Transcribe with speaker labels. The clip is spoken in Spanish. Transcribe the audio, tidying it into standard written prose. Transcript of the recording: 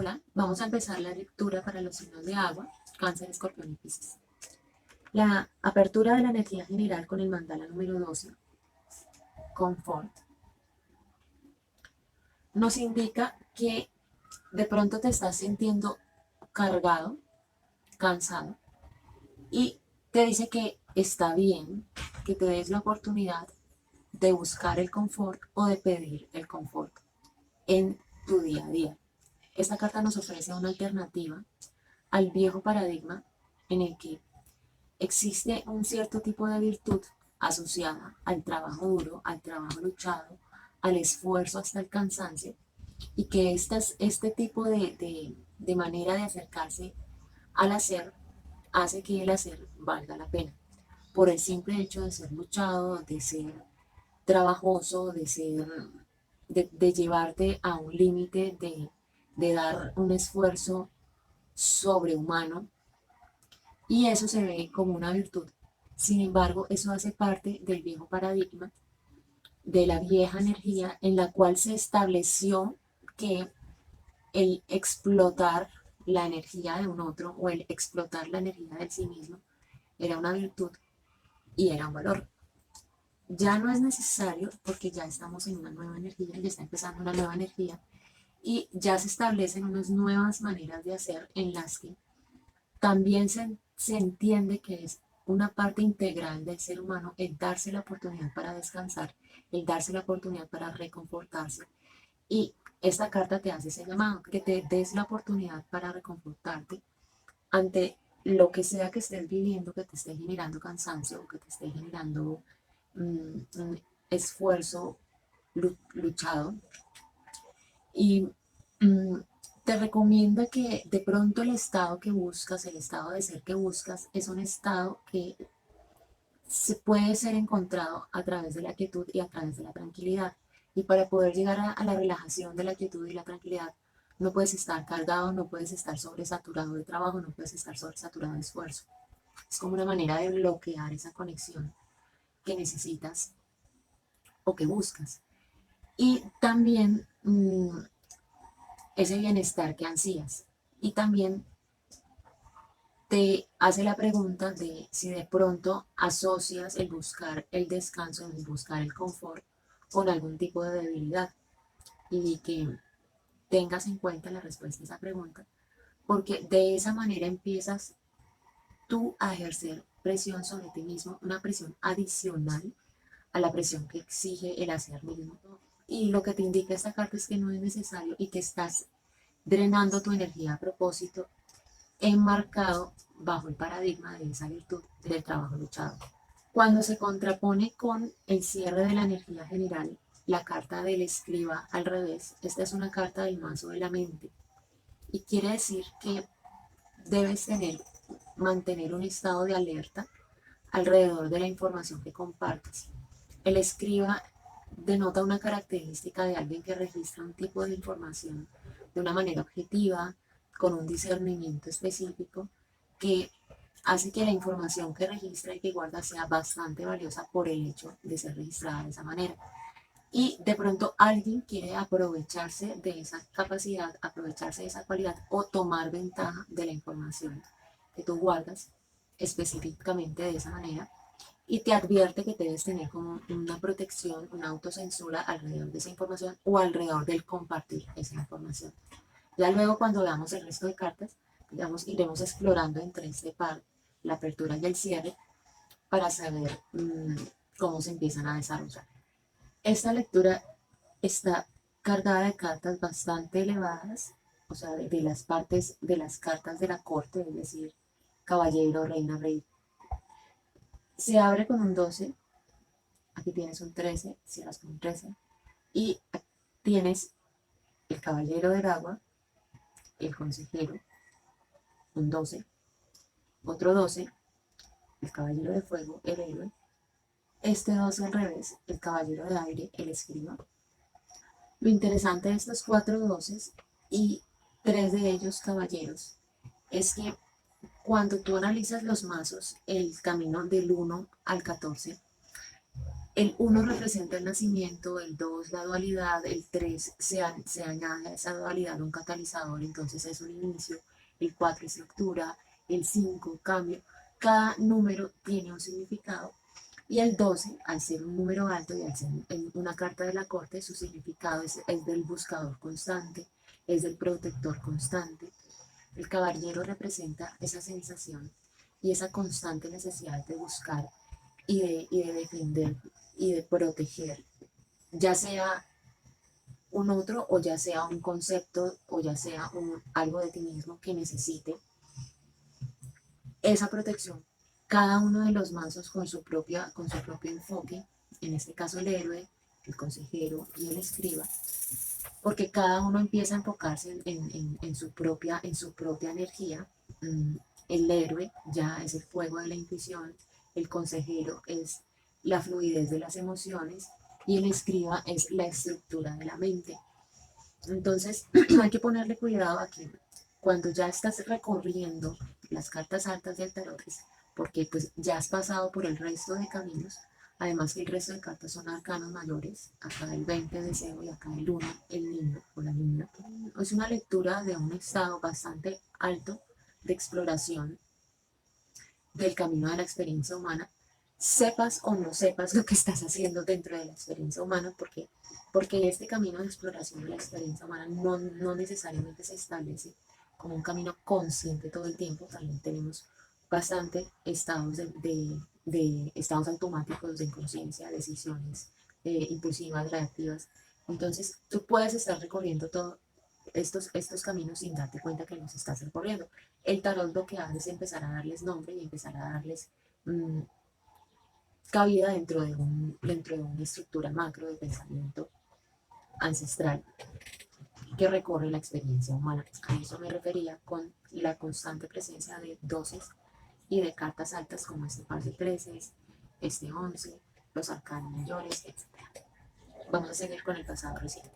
Speaker 1: Hola, vamos a empezar la lectura para los signos de agua, Cáncer, Escorpión y Piscis. La apertura de la energía general con el mandala número 12, confort, nos indica que de pronto te estás sintiendo cargado, cansado, y te dice que está bien que te des la oportunidad de buscar el confort o de pedir el confort en tu día a día. Esta carta nos ofrece una alternativa al viejo paradigma en el que existe un cierto tipo de virtud asociada al trabajo duro, al trabajo luchado, al esfuerzo hasta el cansancio, y que este tipo de manera de acercarse al hacer hace que el hacer valga la pena, por el simple hecho de ser luchado, de ser trabajoso, de llevarte a un límite, de dar un esfuerzo sobrehumano, y eso se ve como una virtud. Sin embargo, eso hace parte del viejo paradigma, de la vieja energía en la cual se estableció que el explotar la energía de un otro o el explotar la energía de sí mismo era una virtud y era un valor. Ya no es necesario porque ya estamos en una nueva energía, ya está empezando una nueva energía y ya se establecen unas nuevas maneras de hacer en las que también se entiende que es una parte integral del ser humano el darse la oportunidad para descansar, el darse la oportunidad para reconfortarse. Y esta carta te hace ese llamado, que te des la oportunidad para reconfortarte ante lo que sea que estés viviendo, que te esté generando cansancio o que te esté generando un esfuerzo luchado. Y mm, te recomienda que de pronto el estado que buscas, el estado de ser que buscas, es un estado que se puede ser encontrado a través de la quietud y a través de la tranquilidad. Y para poder llegar a la relajación de la quietud y la tranquilidad, no puedes estar cargado, no puedes estar sobresaturado de trabajo, no puedes estar sobresaturado de esfuerzo. Es como una manera de bloquear esa conexión que necesitas o que buscas. Y también ese bienestar que ansías. Y también te hace la pregunta de si de pronto asocias el buscar el descanso, el buscar el confort con algún tipo de debilidad, y que tengas en cuenta la respuesta a esa pregunta, porque de esa manera empiezas tú a ejercer presión sobre ti mismo, una presión adicional a la presión que exige el hacer mismo. Y lo que te indica esta carta es que no es necesario y que estás drenando tu energía a propósito, enmarcado bajo el paradigma de esa virtud del trabajo luchado. Cuando se contrapone con el cierre de la energía general, la carta del escriba al revés, esta es una carta del mazo de la mente y quiere decir que debes mantener un estado de alerta alrededor de la información que compartes. El escriba denota una característica de alguien que registra un tipo de información de una manera objetiva, con un discernimiento específico, que hace que la información que registra y que guarda sea bastante valiosa por el hecho de ser registrada de esa manera. Y de pronto alguien quiere aprovecharse de esa capacidad, aprovecharse de esa cualidad o tomar ventaja de la información que tú guardas específicamente de esa manera, y te advierte que debes tener como una protección, una autocensura alrededor de esa información o alrededor del compartir esa información. Ya luego cuando veamos el resto de cartas, digamos, iremos explorando entre este par la apertura y el cierre para saber cómo se empiezan a desarrollar. Esta lectura está cargada de cartas bastante elevadas, o sea, de las partes de las cartas de la corte, es decir, caballero, reina, rey. Se abre con un 12, aquí tienes un 13, cierras con un 13, y tienes el caballero del agua, el consejero, un 12, otro 12, el caballero de fuego, el héroe, este 12 al revés, el caballero de aire, el escriba. Lo interesante de estos 4 doces y 3 de ellos caballeros es que cuando tú analizas los mazos, el camino del 1 al 14, El uno representa el nacimiento, el 2 la dualidad, el 3 se añade a esa dualidad un catalizador, entonces es un inicio, el 4 estructura, el 5 cambio. Cada número tiene un significado y el 12, al ser un número alto y al ser una carta de la corte, su significado es del buscador constante, es del protector constante. El caballero representa esa sensación y esa constante necesidad de buscar y de defender y de proteger, ya sea un otro o ya sea un concepto o ya sea algo de ti mismo que necesite esa protección. Cada uno de los mazos con su propio enfoque, en este caso el héroe, el consejero y el escriba, porque cada uno empieza a enfocarse en su propia energía. El héroe ya es el fuego de la intuición, el consejero es la fluidez de las emociones y el escriba es la estructura de la mente. Entonces hay que ponerle cuidado aquí cuando ya estás recorriendo las cartas altas del tarot, porque pues ya has pasado por el resto de caminos. Además que el resto de cartas son arcanos mayores, acá el 20 de cero y acá el 1, el niño o la niña. Es una lectura de un estado bastante alto de exploración del camino de la experiencia humana, sepas o no sepas lo que estás haciendo dentro de la experiencia humana, porque este camino de exploración de la experiencia humana no necesariamente se establece como un camino consciente todo el tiempo. También tenemos bastante estados de estados automáticos de inconsciencia, decisiones impulsivas, reactivas. Entonces, tú puedes estar recorriendo todos estos caminos sin darte cuenta que los estás recorriendo. El tarot lo que hace es empezar a darles nombre y empezar a darles mmm, cabida dentro de una estructura macro de pensamiento ancestral que recorre la experiencia humana. A eso me refería con la constante presencia de doces y de cartas altas como este par de 13, este 11, los arcanos mayores, etc. Vamos a seguir con el pasado reciente.